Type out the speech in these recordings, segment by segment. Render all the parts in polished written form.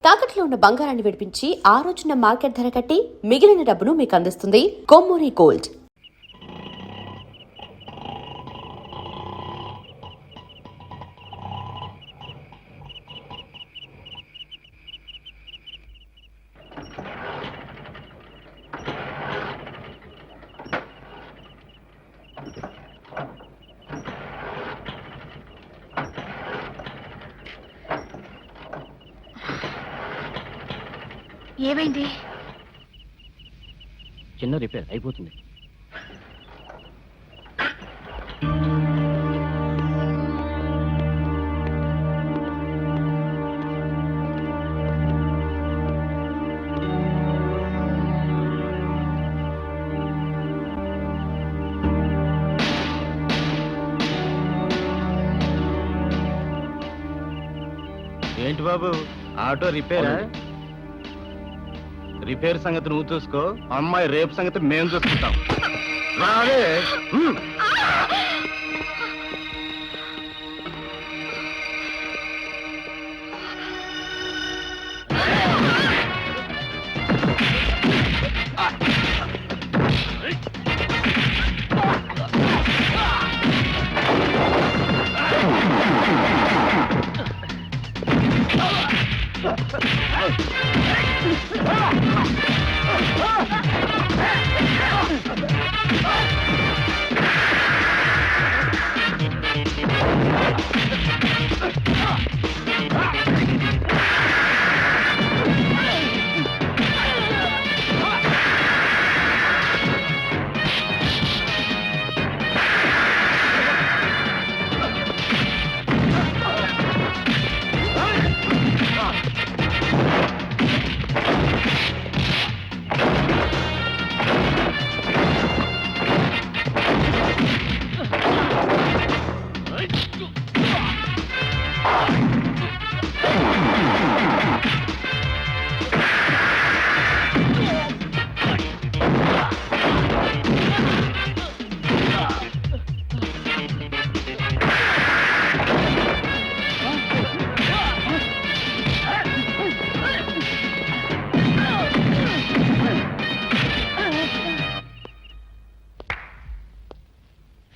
తాకట్లో ఉన్న బంగారాన్ని విడిపించి ఆ రోజున మార్కెట్ ధర కట్టి మిగిలిన డబ్బును మీకు అందిస్తుంది కొమ్మూరి గోల్డ్. ఏమైంది? చిన్న రిపేర్ అయిపోతుంది. ఏంటి బాబు, ఆటో రిపేరా? రిపేర్ సంగతి నువ్వు చూసుకో, అమ్మాయి రేపు సంగతి మేము చూసుకుంటాం. రావే.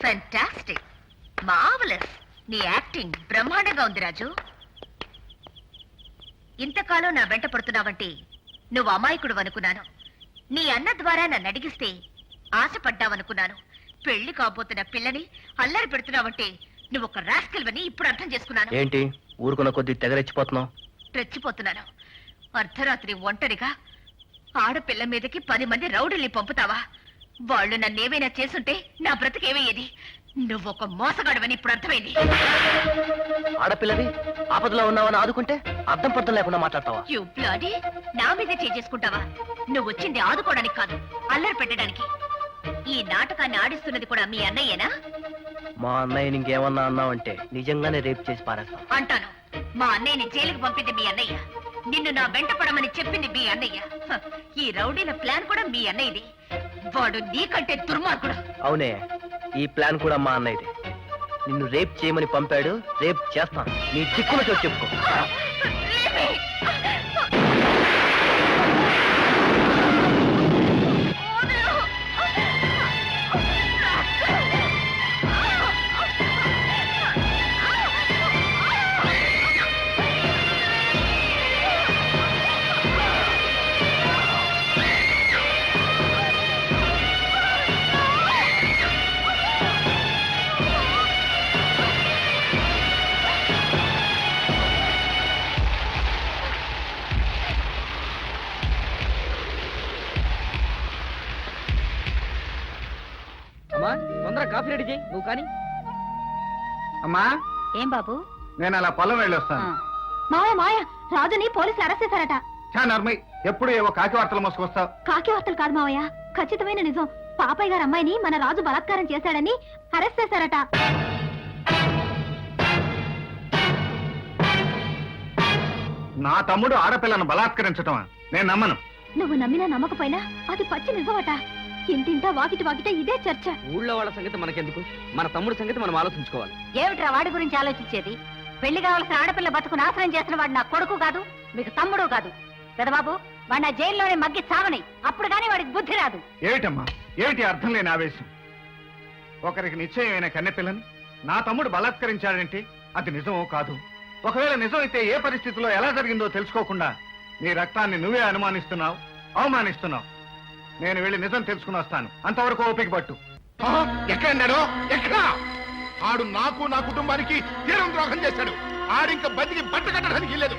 Fantastic, marvellous. నీ యాక్టింగ్ బ్రహ్మాండంగా ఉంది రాజు. ఇంతకాలం నా వెంట పడుతున్నావంటే నువ్వు అమాయకుడు అనుకున్నాను. నీ అన్న ద్వారా నన్ను అడిగిస్తే ఆశపడ్డావనుకున్నాను. పెళ్లి కాబోతున్న పిల్లని అల్లరి పెడుతున్నావంటే నువ్వు ఒక రాస్కల్వని ఇప్పుడు అర్థం చేసుకున్నాను. ఏంటి ఊరుకున్న కొద్ది తెగరెచ్చిపోతున్నావు? రెచ్చిపోతున్నాను. అర్ధరాత్రి ఒంటరిగా ఆడపిల్ల మీదకి 10 మంది రౌడీల్ని పంపుతావా? వాళ్ళు నన్నేమైనా చేసుంటే నా బ్రతికేమయ్యేది. నువ్వొక మోసగాడవని ఇప్పుడు అర్థమైంది. ఆడపిల్లవి ఆపదలో ఉన్నావని ఆదుకుంటే అర్థం పర్థం లేకుండా మాట్లాడతావా? యు బ్లడీ, నా మీద చేసుకుంటావా? నువ్వు వచ్చింది ఆదుకోవడానికి కాదు, అల్లరి పెట్టడానికి. ఈ నాటకాన్ని ఆడిస్తున్నది కూడా మీ అన్నయ్యేనా? మా అన్నయ్య ఇంకేమన్నా అన్నావంటే నిజంగానే రేపు చేసి పారేస్తాం. అంటాను. మా అన్నయ్యని జైలుకు పంపింది మీ అన్నయ్య. నిన్ను నా వెంట పడమని చెప్పింది మీ అన్నయ్య. ఈ రౌడీల ప్లాన్ కూడా మీ అన్నయ్యది. వాడు నీకంటే దుర్మార్గుడు. అవునే, ఈ ప్లాన్ కూడా మా అన్నయ్యది. నిన్ను రేప్ చేయమని పంపాడు, రేప్ చేస్తాను. నీ చిక్కున చోటు చెప్పుకో. తొందరగా కాఫీ రెడీ చేయి. నువ్వు కానీ. అమ్మా, ఏం బాబు? నేను అలా పొలం వెళ్ళొస్తాను. మాయ రాజుని పోలీసులు అరెస్ట్ చేశారట. నర్మయ్, ఎప్పుడు ఏవో కాకి వార్తలు మోసుకొస్తావు. కాకి వార్తలు కాదు మావయ్య, ఖచ్చితమైన నిజం. పాపయ్య గారు అమ్మాయిని మన రాజు బలాత్కారం చేశాడని అరెస్ట్ చేశారట. నా తమ్ముడు ఆడపిల్లను బలాత్కరించటమా? నేను నమ్మను. నువ్వు నమ్మినా నమ్మకపోయినా అది పచ్చి నిజమట. ఇంటింటా వాకిట ఇదే చర్చ. ఊళ్ళో వాళ్ళ సంగతి మనకెందుకు, మన తమ్ముడి సంగతి మనం ఆలోచించుకోవాలి. ఏమిట్రా వాడి గురించి ఆలోచించేది? పెళ్లి కావాల్సిన ఆడపిల్ల బతుకు నాశనం చేసిన వాడు నా కొడుకు కాదు. మీకు తమ్ముడు కాదు పెదబాబు. వాడిని ఆ జైల్లోనే మగ్గి చావని, అప్పుడు కానీ వాడికి బుద్ధి రాదు. ఏమిటమ్మా, ఏమిటి అర్థం లేని ఆవేశం? ఒకరికి నిశ్చయమైన కన్నెపిల్లని నా తమ్ముడు బలాత్కరించాడంటే అది నిజమో కాదు? ఒకవేళ నిజమైతే ఏ పరిస్థితిలో ఎలా జరిగిందో తెలుసుకోకుండా నీ రక్తాన్ని నువ్వే అనుమానిస్తున్నావు, అవమానిస్తున్నావు. నేను వెళ్ళి నిజం తెలుసుకుని వస్తాను. అంతవరకు ఓపిక పట్టు. ఎక్కడన్నాడు? ఎక్కడ? ఆడు నాకు నా కుటుంబానికి తీరం ద్రోహం చేశాడు. ఆడింక బతికి బట్ట కట్టడానికి లేదు.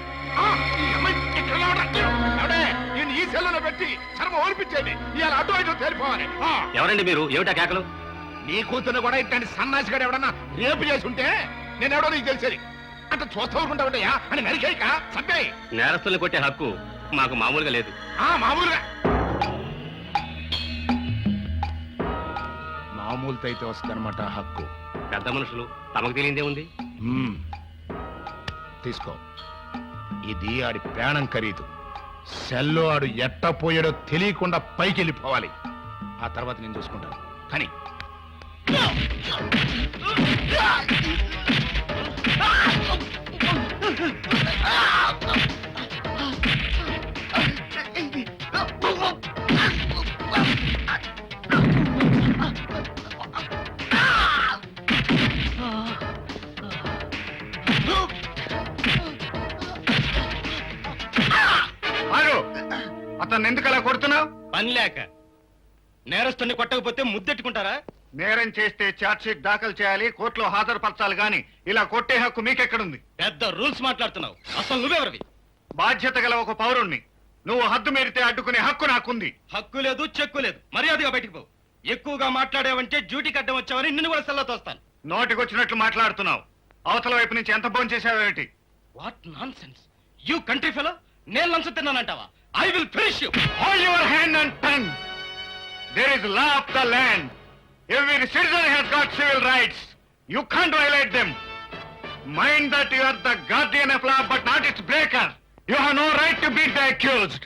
ఈ సెల్లో పెట్టి చర్మ ఓడిపించేది. ఇవాళ అటు ఇటు తేలిపోవాలి. ఎవరండి మీరు? ఏమిటా కేకలు? నీ కూతురు కూడా ఇట్లాంటి సన్నాసిగాడు ఎవడన్నా రేపు చేసి ఉంటే నేనెవడో నీకు తెలిసేది. అంటే చూస్తూ ఉంటావుంటాయా అని నరికేయక సభ్యాయి. నేరస్తుల్ని కొట్టే హక్కు మాకు మామూలుగా లేదు. మామూలుగా మామూలుతో అయితే వస్తుందన్నమాట హక్కు. పెద్ద మనుషులు తమకు తెలియదే ఉంది. తీసుకో. ఇది ఆడి ప్రాణం ఖరీదు. సెల్లో ఆడు ఎట్ట పోయాడో తెలియకుండా పైకి వెళ్ళిపోవాలి. ఆ తర్వాత నేను చూసుకుంటాను. కానీ అతన్ని ఎందుకు అలా కొడుతున్నావు? పని లేక. నేరస్తుని కొట్టకపోతే ముద్దెట్టుకుంటారా? నేరం చేస్తే ఛార్జ్ షీట్ దాఖలు చేయాలి, కోర్టులో హాజరుపరచాలి. గాని ఇలా కొట్టే హక్కు మీకెక్కడుంది? పెద్ద రూల్స్ మాట్లాడుతున్నావు. అసలు నువ్వెవరివి? బాధ్యత గల ఒక పౌరుణ్ణి. నువ్వు హద్దు మీరితే అడ్డుకునే హక్కు నాకుంది. హక్కు లేదు, చెక్కు లేదు. మర్యాదగా బయటికి పో. ఎక్కువగా మాట్లాడావంటే డ్యూటీ కట్టం వచ్చావని నిన్ను కూడా సెల్లో తోస్తాను. నోటికొచ్చినట్లు మాట్లాడుతున్నావు. అవతల వైపు నుంచి ఎంత భోజనం చేసావేమిటి? What nonsense! You country fellow! నేను లంచం తిన్నానంటావా? I will finish you! Hold your hand and tongue! There is law of the land. Every citizen has got civil rights. You can't violate them. Mind that you are the guardian of law but not its breaker. You have no right to beat the accused.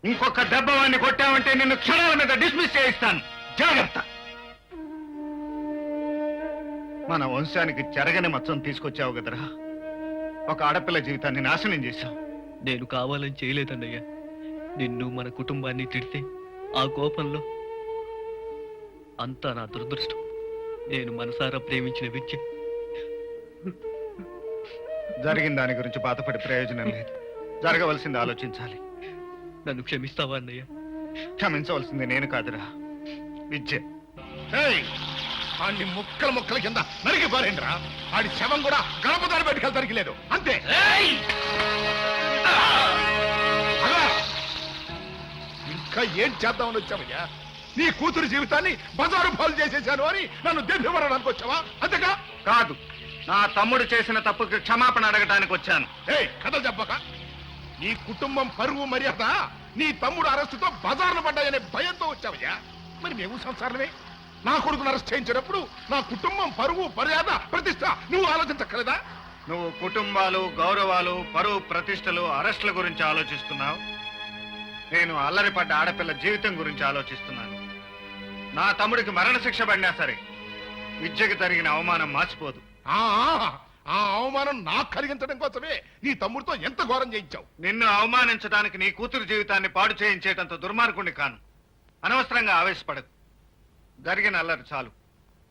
ఇంకొక దెబ్బ వాడిని కొట్టావంటే నిన్ను క్షణాల మీద dismiss చేయిస్తాను. జాగ్రత్త. మన వంశానికి చెరగని మచ్చం తీసుకొచ్చావు కదరా. ఒక ఆడపిల్ల జీవితాన్ని నాశనం చేశావు. నేను కావాలని చేయలేదండయ్యా. నిన్ను మన కుటుంబాన్ని తిడితే ఆ కోపంలో అంతా నా దురదృష్టం. నేను మనసారా ప్రేమించిన విద్య. జరిగిన దాని గురించి బాధపడే ప్రయోజనం లేదు. జరగవలసింది ఆలోచించాలి. నన్ను క్షమిస్తావా అన్నయ్య? క్షమించవలసింది నేను కాదురా, విద్య. ఆడిని ముక్కల ముక్కల కింద నరికి పారేంద్రా. ఆడి శవం కూడా గణపతాన్ని బయటకెళ్తానికి లేదు. అంతే. ఇంకా ఏం చేద్దామని వచ్చావయ్యా? నీ కూతురు జీవితాన్ని బజారు పాలు చేసేశాను అని నన్ను దెబ్బివ్వడానికి వచ్చావా? అంతేగా? కాదు, నా తమ్ముడు చేసిన తప్పుకి క్షమాపణ అడగటానికి వచ్చాను. కథలు చెప్పక. నీ కుటుంబం పరువు మర్యాద నీ తమ్ముడు అరెస్టుతో బజార్ను పడ్డాయనే భయంతో వచ్చావయ్యా. మరి మేము సంసారమే. నా కొడుకును అరెస్ట్ చేయించినప్పుడు నా కుటుంబం పరువు మర్యాద ప్రతిష్ట నువ్వు ఆలోచించక్కలేదా? నువ్వు కుటుంబాలు, గౌరవాలు, పరువు, ప్రతిష్టలు, అరెస్టుల గురించి ఆలోచిస్తున్నావు. నేను అల్లరిపడ్డ ఆడపిల్ల జీవితం గురించి ఆలోచిస్తున్నాను. నా తమ్ముడికి మరణశిక్ష పడినా సరే విద్యకు జరిగిన అవమానం మార్చిపోదు. ఆ అవమానం నాకు కలిగించడం కోసమే నీ తమ్ముడితో ఎంత ఘోరం చేయించావు. నిన్ను అవమానించడానికి నీ కూతురు జీవితాన్ని పాడు చేయించేటంత దుర్మార్గుణ్ణి కాను. అనవసరంగా ఆవేశపడదు. జరిగిన అల్లరి చాలు.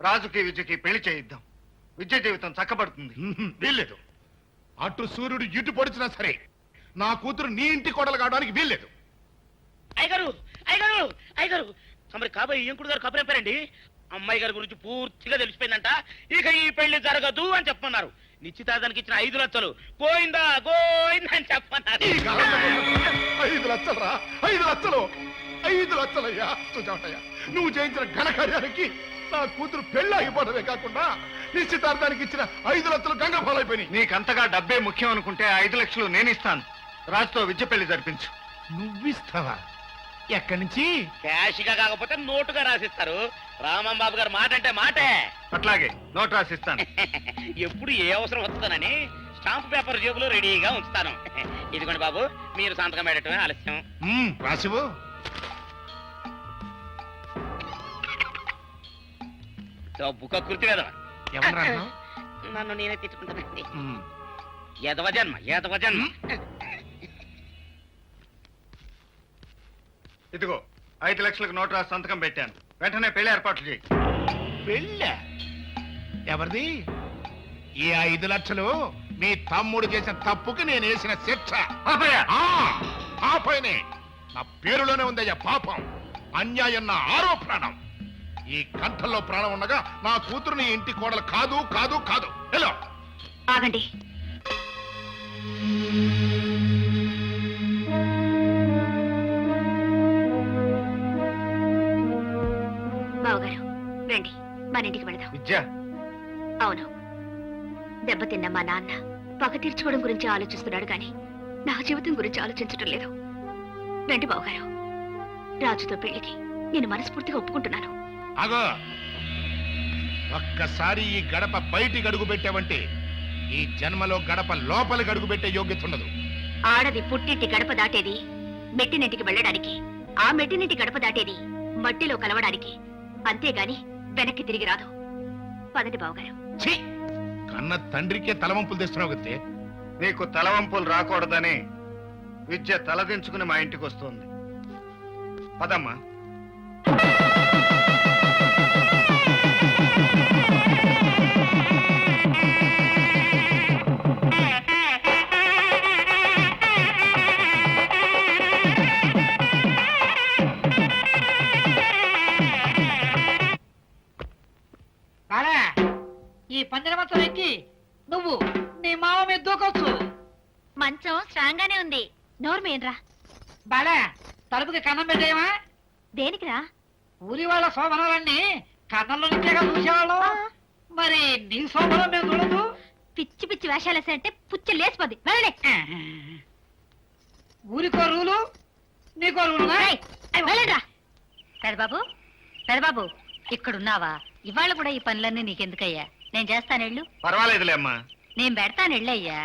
రాజుకి విద్యకి పెళ్లి చేయిద్దాం. విద్య జీవితం చక్కబడుతుంది. వీల్లేదు. అటు సూర్యుడు ఇటు పొడిచినా సరే నా కూతురు నీ ఇంటి కోడలు కావడానికి వీల్లేదు. అయ్యగారు అయ్యగారు అయ్యగారు తమరి కాబోయే ఇంకుడు గారు కబురెప్పారండి. అమ్మాయి గారి గురించి పూర్తిగా తెలిసిపోయిందంట. ఇక ఈ పెళ్లి జరగదు అని చెప్పన్నారు. నిశ్చితార్థానికి ఇచ్చిన 5 లక్షలు పోయిందా గోయిందా అని చెప్పన్నారు. 5 లక్షలరా? 5 లక్షలు? 5 లక్షలయ్యా. చూచావటయ్యా, నువ్వు చేయించిన ఘనకార్యానికి నా కూతురు పెళ్లి అయిపోవడమే కాకుండా నిశ్చితార్థానికి ఇచ్చిన 5 లక్షలు గంగ పాలైపోయినాయి. నీకంతగా డబ్బే ముఖ్యం అనుకుంటే 5 లక్షలు నేను ఇస్తాను. రాజుతో విద్య పెళ్లి జరిపించు. నువ్విస్తావా? ఎక్కడి నుంచి? క్యాష్ గా కాకపోతే నోటుగా రాసిస్తారు. రామంబాబు గారు మాట అంటే మాటే. అట్లాగే నోట్ రాసిస్తాను. ఎప్పుడు ఏ అవసరం వస్తుందని స్టాంప్ పేపర్ జేబులో రెడీగా ఉంచుతాను. ఇదిగోండి బాబు, మీరు సంతకం పెట్టడమే ఆలస్యం. రాసివు. డబ్బు కృతి కదా. నన్ను నేనే తిట్టుకుంటానండి. ఎదవ జన్మ. ఇదిగో 5 లక్షలకు నోటు రాసి సంతకం పెట్టాను. వెంటనే పెళ్లి ఏర్పాట్లు చేయి. పెళ్ళ ఎవరిది? ఈ 5 లక్షలు మీ తమ్ముడు చేసిన తప్పుకి నేను వేసిన శిక్ష. పాపయ్య! ఆ పైనే నా పేరులోనే ఉందయ్యా పాపం. అన్యాయం నా ఆరో ప్రాణం. ఈ కంఠంలో ప్రాణం ఉండగా నా కూతురు నీ ఇంటి కోడలు కాదు కాదు కాదు. హలో ఆగండి. బావగారు రండి, మన ఇంటికి వెళదాం. విద్య, అవును, దెబ్బతిన్న మా నాన్న పగ తీర్చుకోవడం గురించి ఆలోచిస్తున్నాడు కానీ నా జీవితం గురించి ఆలోచించడం లేదు. రండి బావగారు, రాజుతో పెళ్లికి నేను మనస్ఫూర్తిగా ఒప్పుకుంటున్నాను. అగో, ఒక్కసారి ఈ గడప బయటికి అడుగు పెట్టావంటే ఈ జన్మలో గడప లోపలికి అడుగు పెట్టే యోగ్యత ఉండదు. ఆడది పుట్టింటి గడప దాటేది మెట్టినింటికి వెళ్ళడానికి, ఆ మెట్టినింటి గడప దాటేది మట్టిలో కలవడానికి, అంతేగాని వెనక్కి తిరిగి రాదు. పదండి బావగారు. ఛీ! కన్న తండ్రికే తలవంపులు తెస్తున్నావు కదే. నీకు తలవంపులు రాకూడదని విద్య తలదించుకుని మా ఇంటికి వస్తుంది. పదమ్మా. బాలా, ఈ పందిరి మంచం ఎక్కి నువ్వు నీ మామ మీద దూకొచ్చు. మంచం స్ట్రాంగ్ గానే ఉంది. నోరు మేన్రా. బాలా, తలుపుకి కన్నం పెట్టేయమా? దేనికిరా? ఊరి వాళ్ళ శోభనాలన్నీ కన్నంలో నుంచేగా చూసేవాళ్ళం. మరి నీ శోభనం మేము చూడదు. పిచ్చి పిచ్చి వేషాలు వేసాయంటే పుచ్చి లేచిపోద్ది. వెళ్ళలే. ఊరికో రూలు, నీకో రూలు. వెళ్ళండిరా. పెదబాబు, పెదబాబు, ఇక్కడున్నావా? ఇవాళ కూడా ఈ పనులన్నీ నీకెందుకయ్యా? నేను చేస్తానెళ్ళు. పర్వాలేదులే అమ్మా. నేను పెడతానెళ్ళయ్యా.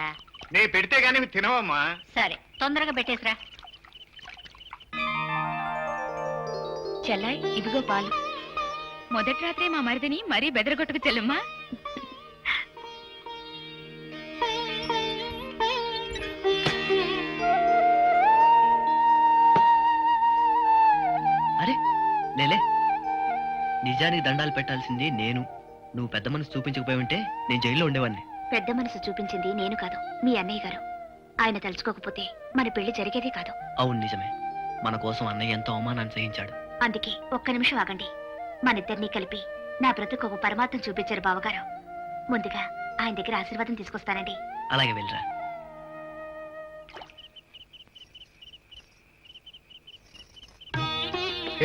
నీ పెడితే గానీ తినవమ్మా. సరే, తొందరగా పెట్టేసిరా. చెల్లాయ్, ఇదిగో పాలు. మొదటి రాత్రే మా మరిదిని మరీ బెదరగొట్టుకు చెల్లమ్మా. అరే లేలే, నిజానికి దండాలు పెట్టాల్సింది నేను. నువ్వు పెద్ద మనసు చూపించకపోయి ఉంటే నేను జైల్లో ఉండేవాడిని. పెద్ద మనసు చూపించింది నేను కాదు, మీ అన్నయ్య గారు. ఆయన తలుచుకోకపోతే మన పెళ్లి జరిగేది కాదు. అవును నిజమే, మన కోసం అన్నయ్య ఎంతో అవమానాన్ని సహించాడు. అందుకే ఒక్క నిమిషం ఆగండి. మనిద్దరినీ కలిపి నా బ్రతుకు ఒక పరమార్థం చూపించారు బావగారు. ముందుగా ఆయన దగ్గర ఆశీర్వాదం తీసుకొస్తానండి. అలాగే వెళ్ళరా.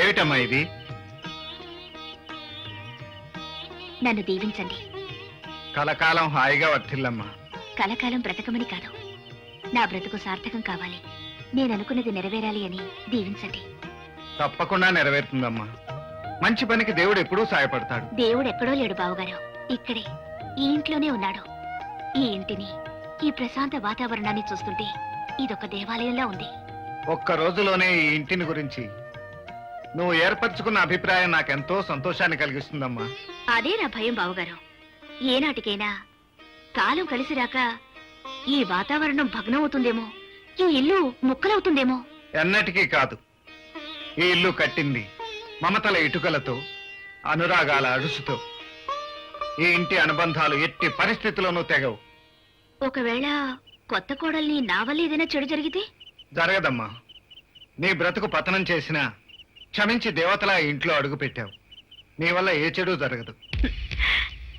ఏమిటమ్మా ఇది? నన్ను దీవించండి. కలకాలం హాయిగా వర్తిల్లమ్మా. కలకాలం బ్రతకమని కాదు, నా బ్రతుకు సార్థకం కావాలి, నేను అనుకున్నది నెరవేరాలి అని దీవించండి. తప్పకుండా నెరవేరుతుందమ్మా. మంచి పనికి దేవుడు ఎప్పుడూ సాయపడతాడు. దేవుడు ఎక్కడో లేడు బావగారు, ఇక్కడే ఈ ఇంట్లోనే ఉన్నాడు. ఈ ఇంటిని, ఈ ప్రశాంత వాతావరణాన్ని చూస్తుంటే ఇదొక దేవాలయంలా ఉంది. ఒక్క రోజులోనే ఈ ఇంటిని గురించి నువ్వు ఏర్పరచుకున్న అభిప్రాయం నాకెంతో సంతోషాన్ని కలిగిస్తుందమ్మా. అదే నా భయం బావగారు. ఏనాటికైనా కాలం కలిసి రాక ఈ వాతావరణం భగ్నం అవుతుందేమో, ఈ ఇల్లు ముక్కలవుతుందేమో. ఎన్నటికీ కాదు. ఈ ఇల్లు కట్టింది మమతల ఇటుకలతో, అనురాగాల అడుసుతో. ఈ ఇంటి అనుబంధాలు ఎట్టి పరిస్థితుల్లోనూ తెగవు. ఒకవేళ కొత్త కోడల్ని నా వల్ల ఏదైనా చెడు జరిగితే? జరగదమ్మా. నీ బ్రతుకు పతనం చేసినా క్షమించి దేవతలా ఈ ఇంట్లో అడుగు పెట్టావు. నీ వల్ల ఏ చెడు జరగదు.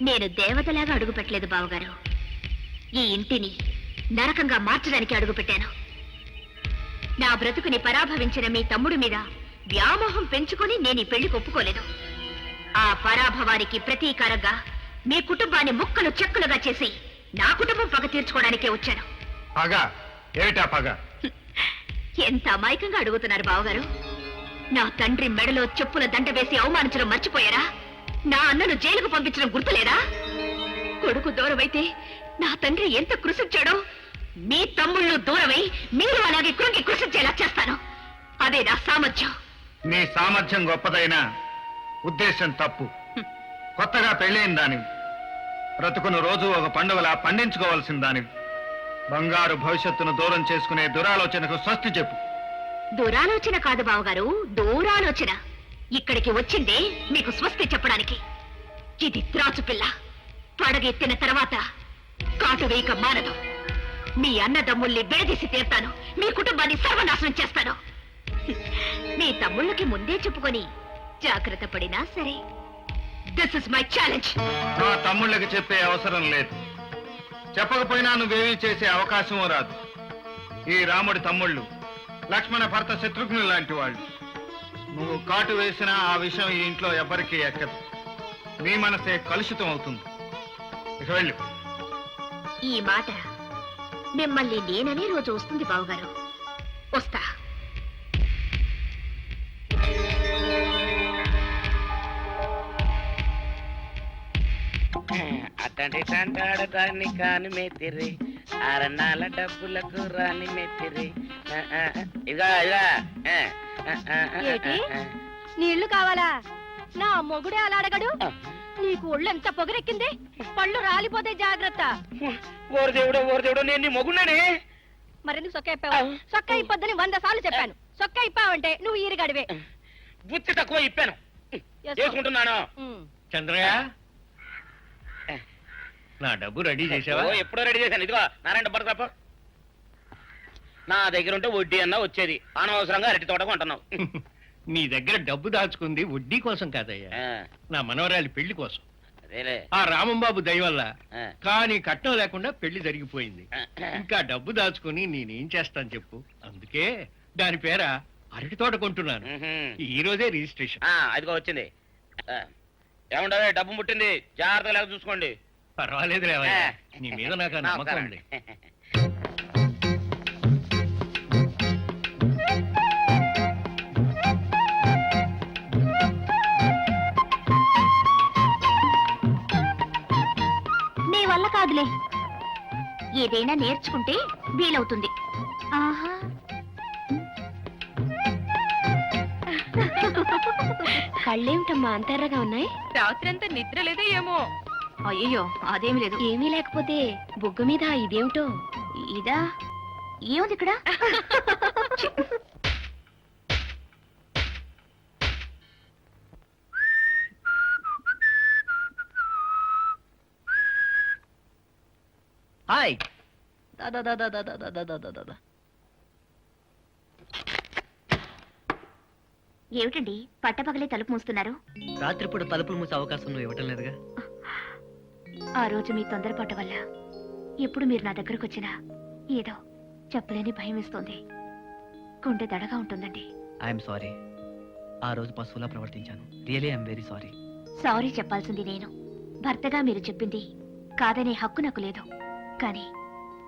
నేను దేవతలాగా అడుగు పెట్టలేదు బావగారు, ఈ ఇంటిని నరకంగా మార్చడానికి అడుగు పెట్టాను. నా బ్రతుకుని పరాభవించిన మీ తమ్ముడి మీద వ్యామోహం పెంచుకొని నేను ఈ పెళ్లికి ఒప్పుకోలేదు. ఆ పరాభవానికి ప్రతీకారంగా మీ కుటుంబాన్ని ముక్కలు చెక్కులుగా చేసి నా కుటుంబం పగ తీర్చుకోవడానికే వచ్చాను. పగ? ఏమిటా పగ? ఎంత అమాయకంగా అడుగుతున్నారు బావగారు. నా తండ్రి మెడలో చెప్పుల దండ వేసి అవమానించడం మర్చిపోయారా? నా అన్నను జైలుకు పంపించడం గుర్తులేదా? కొడుకు దూరమైతే నా తండ్రి ఎంత కృషించాడో మీ తమ్ముళ్ళు దూరమై మీరు అలాగే కృంగి కృషించేలా చేస్తాను. అదే నా సామర్థ్యం. నీ సామర్థ్యం గొప్పదైనా ఉద్దేశం తప్పు. కొత్తగా పెళ్ళైన దానివి. బ్రతుకును రోజు ఒక పండుగలా పండించుకోవాల్సిన దానివి. బంగారు భవిష్యత్తును దూరం చేసుకునే దురాలోచనకు స్వస్తి చెప్పు. దురాలోచన కాదు బావగారు, దూరాలోచన. ఇక్కడికి వచ్చిందే మీకు స్వస్తి చెప్పడానికి. ఇది త్రాచు పిల్ల. పడగెత్తిన తర్వాత కాటు వేయక మానదు. మీ అన్నదమ్ముల్ని విడదీసి తీర్తాను. మీ కుటుంబాన్ని సర్వనాశనం చేస్తాను. మీ తమ్ముళ్ళకి ముందే చెప్పుకొని జాగ్రత్త పడినా సరే. This is my challenge. నా తమ్ముళ్ళకి చెప్పే అవసరం లేదు. చెప్పకపోయినా నువ్వేమీ చేసే అవకాశం రాదు. ఈ రాముడి తమ్ముళ్ళు లక్ష్మణ భర్త శత్రుఘ్నులు లాంటి వాళ్ళు. నువ్వు కాటు వేసినా ఆ విషయం ఈ ఇంట్లో ఎవ్వరికీ ఎక్కదు. నీ మనసే కలుషితం అవుతుంది. ఇక వెళ్ళు. ఈ మాట మిమ్మల్ని నేననే రోజు వస్తుంది బావగారు. వస్తా. అట్టండి తంటాడు దాన్ని కాని మెత్తిరి, అరణాల డబ్బులకు రాని మెత్తిరి. ఇదిగా ఏటి? నీళ్లు కావాలా? నా మొగుడే అలా అడగడు. నీకు ఒళ్ళు ఎంత పొగరెక్కింది? పళ్ళు రాలిపోతే జాగ్రత్త. ఓరు దేవుడు నేను నీ మొగున్నానే. మరెందుకు సొక్క ఇప్పావు? సొక్క ఇప్పొద్దని 100 సార్లు చెప్పాను. సొక్క ఇప్పావంటే నువ్వు ఈరిగడివే. బుద్ధి తక్కువ ఇప్పాను, చేసుకుంటున్నాను. చంద్రయ్య, నా డబ్బు రెడీ చేసావా? ఎప్పుడో రెడీ చేశాను. ఇదిగో నారాయణ డబ్బు తప్ప నా దగ్గర ఉంటే వడ్డీ అన్నా వచ్చేది. అనవసరంగా అరటి తోట కొంటున్నావు. నీ దగ్గర డబ్బు దాచుకుంది వడ్డీ కోసం కాదయ్యా, నా మనవరాలి పెళ్లి కోసం. అదేలే. ఆ రామంబాబు దయ వల్ల ఆ. కానీ కట్నం లేకుండా పెళ్లి జరిగిపోయింది. ఇంకా డబ్బు దాచుకుని నేనేం చేస్తాను చెప్పు. అందుకే దాని పేర అరటి తోట కొంటున్నాను. ఈ రోజే రిజిస్ట్రేషన్. అదిగో వచ్చింది. ఏముండవే, డబ్బు ముట్టింది, జాగ్రత్తగా లేక చూసుకోండి. పర్వాలేదు లేవయ్యా, నీ మీద నాకు ఆ నమ్మకం ఉంది. నీ వల్ల కాదులే. ఏదైనా నేర్చుకుంటే వీలవుతుంది. ఆహా. కళ్ళేమిటమ్మా అంతర్రగా ఉన్నాయి? రాత్రంతా నిద్ర లేదో ఏమో. అయ్యో అదేమి లేదు. ఏమీ లేకపోతే బుగ్గ మీద ఇదేమిటో. ఇదా? ఏముంది ఇక్కడ? హాయ్. ఏమిటండి పట్టపగలే తలుపు మూస్తున్నారు? రాత్రిపూట తలుపులు మూసే అవకాశం నువ్వు ఇవ్వటం లేదుగా. ఆ రోజు మీ తొందరపాటు వల్ల ఎప్పుడు మీరు నా దగ్గరకు వచ్చినా ఏదో చెప్పలేని భయం వేస్తోంది. గుండె దడగా ఉంటుందండి. I'm sorry. ఆ రోజు పశువులా ప్రవర్తించాను. Really I'm very sorry. Sorry చెప్పాల్సింది నేను. భర్తగా మీరు చెప్పింది కాదనే హక్కు నాకు లేదు. కానీ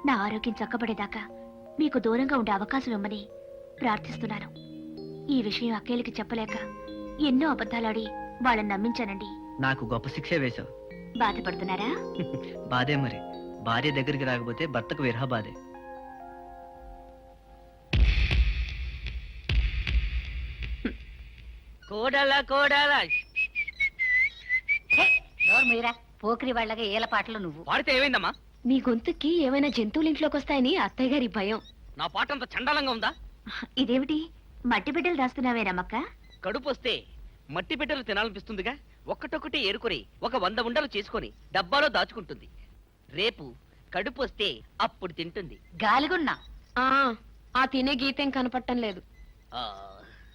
నా ఆరోగ్యం చక్కబడేదాకా మీకు దూరంగా ఉండే అవకాశం ఇమ్మని ప్రార్థిస్తున్నాను. ఈ విషయం అక్కేలకి చెప్పలేక ఎన్నో అబద్ధాలాడి వాళ్ళని నమ్మించానండి. నాకు గొప్ప శిక్షే వేశావు. బాధపడుతున్నారా? బాధే మరి. భార్య దగ్గరికి రాకపోతే భర్తకు విరహ బాధే. కోడలా మీరా పోకిరి వాళ్ళగా ఏల పాటలు నువ్వు వాడితే ఏమైందమ్మా? మీ గొంతుకి ఏమైనా జంతువులు ఇంట్లోకి వస్తాయని అత్తయ్య గారి భయం. నా పాట అంత చండాలంగా ఉందా? ఇదేమిటి మట్టి బిడ్డలు దాస్తున్నావేనమ్మక్క? కడుపు వస్తే మట్టి బిడ్డలు తినాలనిపిస్తుందిగా. ఒక్కటొక్కటి ఏరుకొని ఒక 100 ఉండలు చేసుకొని డబ్బాలో దాచుకుంటుంది. రేపు కడుపు వస్తే అప్పుడు తింటుంది. గాలిగున్నా ఆ తినే గీతేం కనపడటం లేదు.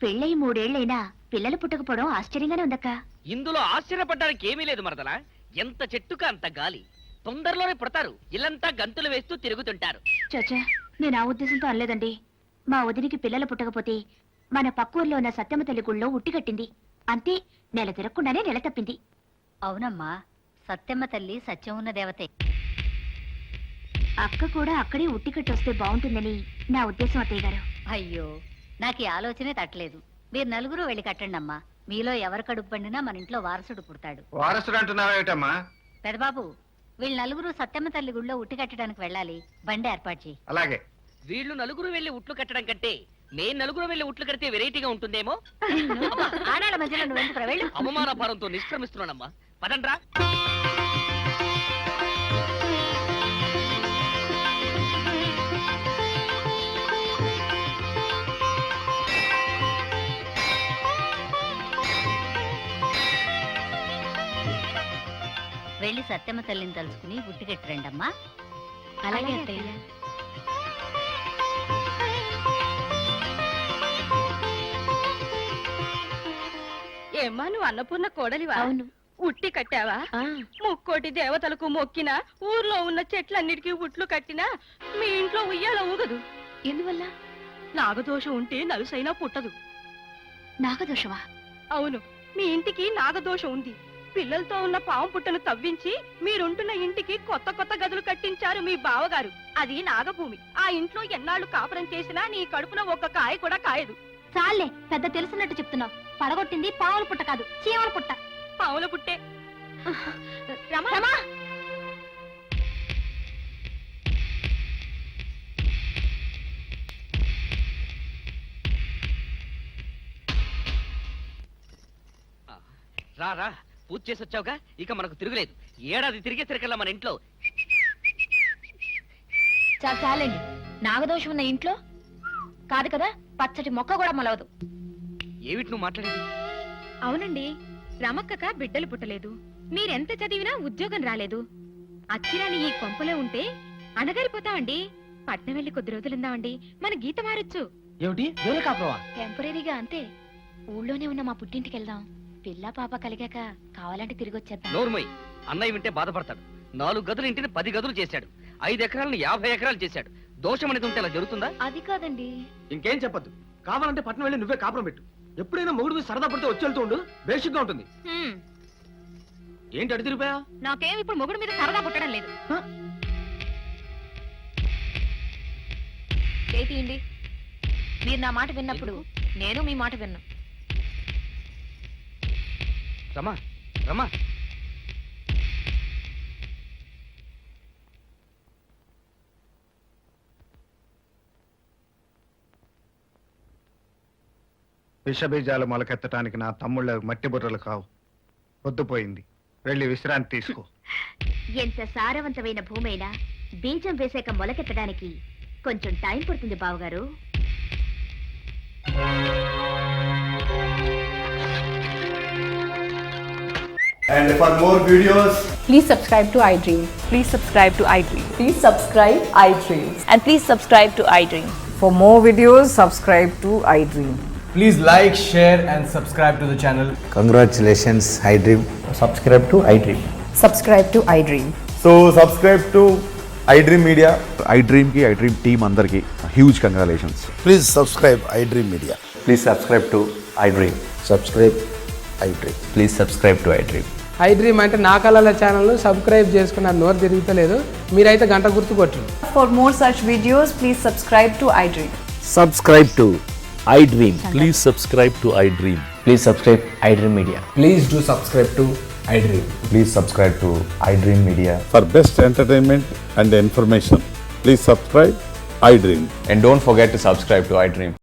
పెళ్ళై 3 ఏళ్లైనా పిల్లలు పుట్టకపోవడం ఆశ్చర్యంగానే ఉందక్క. ఇందులో ఆశ్చర్యపడ్డానికి ఏమీ లేదు మరదలా. ఎంత చెట్టుక అంత గాలి. తొందరలోనే పుడతారు. ఇల్లంతా గంతులు వేస్తూ తిరుగుతుంటారు. చచ్చా, నేను ఆ ఉద్దేశంతో అనలేదండి. మా వదినికి పిల్లలు పుట్టకపోతే మన పక్కూర్లో ఉన్న సత్యమ్మ తల్లి గుళ్ళో ఉట్టికట్టింది. అంతే, నెల తిరగకుండానే నెల తప్పింది. అవునమ్మా, సత్యమ్మ తల్లి సత్యం ఉన్న దేవతే. అక్క కూడా అక్కడే ఉట్టికట్టొస్తే బాగుంటుందని నా ఉద్దేశం అత్తయ్య గారు. అయ్యో, నాకు ఈ ఆలోచనే తట్టలేదు. మీరు నలుగురు వెళ్ళి కట్టండి అమ్మా. మీలో ఎవరు కడుపు పండినా మన ఇంట్లో వారసుడు పుడతాడు. వారసుడు అంటున్నావేటమ్మా? పెదబాబు, వీళ్ళు నలుగురు సత్యమ్మ తల్లి గుళ్ళో ఉట్టి కట్టడానికి వెళ్ళాలి. బండి ఏర్పాటు చేయి. అలాగే. వీళ్ళు నలుగురు వెళ్లి ఉట్లు కట్టడం కంటే నేను నలుగురు వెళ్లి ఉట్లు కడితే వెరైటీగా ఉంటుందేమో. ఆనాళ్ళ మధ్యలో నువ్వు ఎందుకు వెళ్ళు. అవమాన భారంతో నిష్క్రమిస్తున్నానమ్మా. పదండ్రా. వెళ్ళి సత్యమ్మ తల్లిని తలుచుకుని ఉట్టికెట్టరండమ్మా. అలాగే అత్తయ్య. ఏమ్మా నువ్వు అన్నపూర్ణ కోడలివా? అవును. ఉట్టి కట్టావా? ముక్కోటి దేవతలకు మొక్కినా, ఊర్లో ఉన్న చెట్లన్నిటికీ ఉట్లు కట్టినా మీ ఇంట్లో ఉయ్యాల ఊగదు. ఎందువల్ల? నాగదోషం ఉంటే నలుసైనా పుట్టదు. నాగదోషమా? అవును, మీ ఇంటికి నాగదోషం ఉంది. పిల్లలతో ఉన్న పాము పుట్టను తవ్వించి మీరుంటున్న ఇంటికి కొత్త కొత్త గదులు కట్టించారు మీ బావగారు. అది నాగభూమి. ఆ ఇంట్లో ఎన్నాళ్ళు కాపురం చేసినా నీ కడుపున ఒక్క కాయ కూడా కాయదు. చాలే, పెద్ద తెలుసున్నట్టు చెప్తున్నావు. పడగొట్టింది పావుల పుట్ట కాదు, చీమల పుట్ట. పాముల పుట్టే. రమా! రా రా, పూజ చేసి వచ్చావుగా, ఇక మనకు తిరుగులేదు. ఏడాది తిరిగే తిరగల్లా మన ఇంట్లో. చాలండి. నాగదోషం ఉన్న ఇంట్లో కాదు కదా, పచ్చటి మొక్క కూడా మొలవదు. ఏమిటి నువ్వు మాట్లాడేది? అవునండి, రమక్కక బిడ్డలు పుట్టలేదు. మీరెంత చదివినా ఉద్యోగం రాలేదు. అచ్చిరాని ఈ కొంపలో ఉంటే అణగారిపోతామండి. పట్నం వెళ్ళి కొద్ది రోజులుందామండి, మన గీత మారొచ్చు. ఏమిటి కాపురమా? టెంపరీగా అంతే. ఊళ్ళోనే ఉన్న మా పుట్టింటికి వెళ్దాం. పిల్ల పాప కలిగాక కావాలంటే తిరిగి వచ్చేద్దాం. నోర్మోయ్, అన్నయ్య వింటే బాధపడతాడు. 4 గదులు ఇంటిని 10 గదులు చేశాడు. 5 ఎకరాలను 50 ఎకరాలు చేశాడు. దోషం అనేది ఉంటే అలా జరుగుతుందా? అది కాదండి. ఇంకేం చెప్పొద్దు. కావాలంటే పట్నం వెళ్ళి నువ్వే కాపురం పెట్టు. ఎప్పుడైనా మొగుడు మీద సరదా పడితే వచ్చి వెళ్తూ ఉండు, బేసిక్గా ఉంటుంది. ఏంటి అడి తిరిగిపోయా? నాకేం ఇప్పుడు మొగుడు మీద సరదా పుట్టడం లేదు. చేతియండి. మీరు నా మాట విన్నప్పుడు నేను మీ మాట విన్నా. రమా రమా, విషబీజాలు మొలకెత్తడానికి నా తమ్ముళ్ళ మట్టి బుర్రలు కావు. పొద్దుపోయింది, వెళ్ళి విశ్రాంతి తీసుకో. ఎంత సారవంతమైన భూమైనా బీజం వేసాక మొలకెత్తడానికి కొంచెం టైం పడుతుంది బావగారు. And for more videos, Please subscribe to iDream. Please subscribe to iDream. Please subscribe iDream. And please subscribe to iDream. For more videos, subscribe to iDream. please like, share and subscribe to the channel. Congratulations, iDream. Subscribe to iDream. Subscribe to iDream. So subscribe to iDream Media. iDream ki iDream team andarki huge congratulations. Please subscribe iDream Media. Please subscribe to iDream. Subscribe iDream. Please subscribe to iDream. iDream అంటే నా కళల channel subscribe చేసుకున్న నోరు తిరుగుతలేదు. మీరైతే గంట గుర్తు కొట్టండి. For more such videos, please subscribe to iDream. Subscribe to iDream. Please subscribe to iDream. Please subscribe iDream Media. Please do subscribe to iDream. Please subscribe to iDream Media. For best entertainment and information, please subscribe iDream. And don't forget to subscribe to iDream.